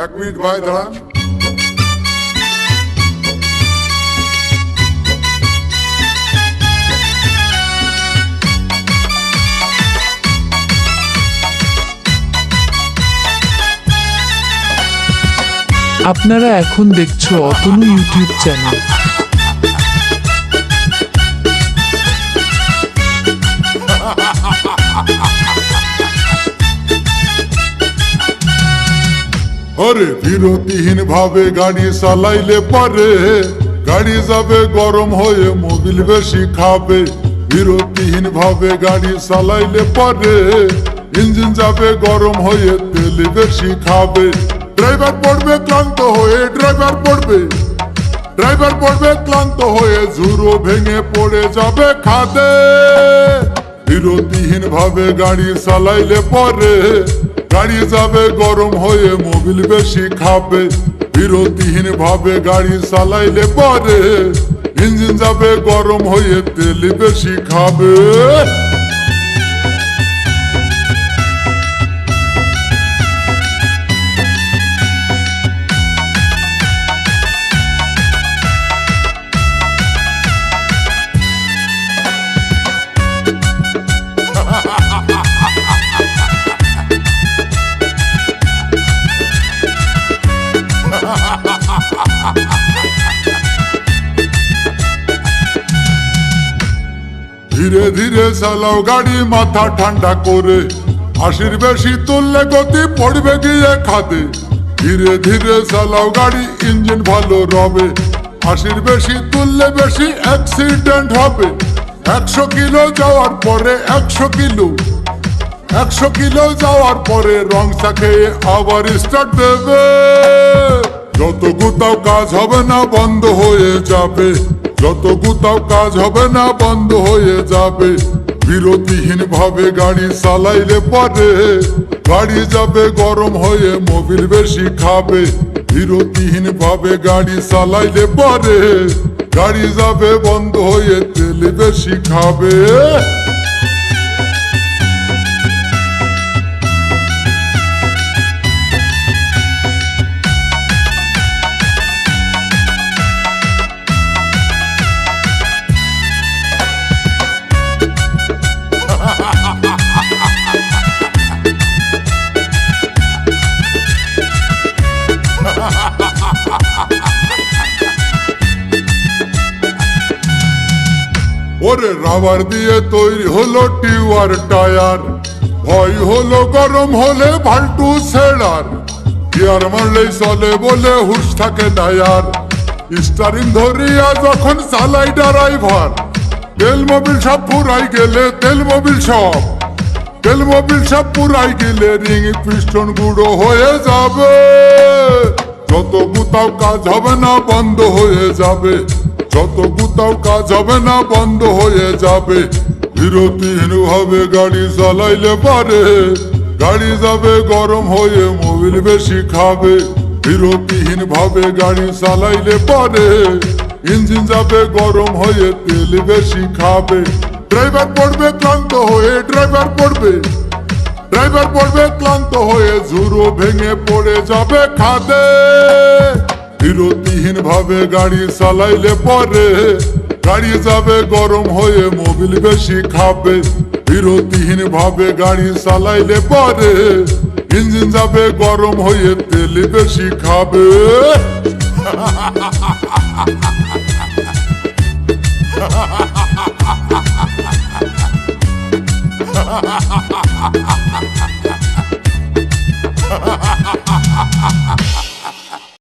এক মিনিট ভাই দাঁড়ান। আপনারা এখন দেখছো অতনু ইউটিউব চ্যানেল। আরে বিরতিহীন ভাবে গাড়ি চালাইলে পারে গাড়ি যাবে গরম হয়ে মোবিল বেশি খাবে। বিরতিহীন ভাবে গাড়ি চালাইলে পারে ইঞ্জিন যাবে গরম হয়ে তেল বেশি খাবে। ড্রাইভার পড়বে ক্লান্ত হয়ে ড্রাইভার পড়বে ক্লান্ত হয়ে ঝুরো ভেঙে পড়ে যাবে খাদে। বিরতিহীন ভাবে গাড়ি চালাইলে পরে গাড়ি যাবে গরম হয়ে মোবিল বেশি খাবে। বিরতিহীন ভাবে গাড়ি চালাইলে পরে ইঞ্জিন যাবে গরম হয়ে তেল বেশি খাবে। ধীরে ধীরে চালাও গাড়ি মাথা ঠান্ডা করে, 80 বেশি তুললে গতি পড়বে গিয়ে খাদে। ধীরে ধীরে চালাও গাড়ি ইঞ্জিন ভালো রবে, 80 বেশি তুললে বেশি অ্যাক্সিডেন্ট হবে। 100 কিলো যাওয়ার পরে 100 কিলো যাওয়ার পরে রং চা খেয়ে আবার স্টার্ট দেবে। যত কোথাও কাজ হবে না বন্ধ হয়ে যাবে, যত কোথাও কাজ হবে না বন্ধ হয়ে যাবে। বিরতিহীন ভাবে গাড়ি চালাইলে পরে গাড়ি যাবে গরম হয়ে মোবিল বেশি খাবে। বিরতিহীন ভাবে গাড়ি চালাইলে পরে গাড়ি যাবে বন্ধ হয়ে তেল বেশি খাবে। ওরে রাবার দিয়ে তৈরি হলো টিউয়ার টায়ার, ভয় হলো গরম হলে ভাল্টু ছেড়ার। গিয়ার মারলেই চলে বলে হুশ থাকে ডায়ার, স্টারিং ধরিয়া যখন চালাই ড্রাইভার। তেল মোবিল সব পুরাই গেলে তেল মোবিল সব পুরাই গেলে রিং পিস্টন গুঁড়ো হয়ে যাবে। যত কোথাও কাজ হবে না বন্ধ হয়ে যাবে, যত কোথাও কাজ হবে না বন্ধ হয়ে যাবে। বিরতিহীন ভাবে গাড়ি চালাইলে পারে গাড়ি যাবে গরম হয়ে মোবিল বেশি খাবে। বিরতিহীন ভাবে গাড়ি চালাইলে পারে ইঞ্জিন যাবে গরম হয়ে তেল বেশি খাবে। ড্রাইভার পড়বে ক্লান্ত হয়ে ড্রাইভার পড়বে ক্লান্ত হয়ে ঝুরো ভেঙে পড়ে যাবে খাদে। বিরতিহীন ভাবে গাড়ি চালাইলে পরে গাড়ি যাবে গরম হয়ে মোবিল বেশি খাবে। বিরতিহীন ভাবে গাড়ি চালাইলে পরে ইঞ্জিন যাবে গরম হয়ে তেল বেশি খাবে। Ha ha ha ha ha ha!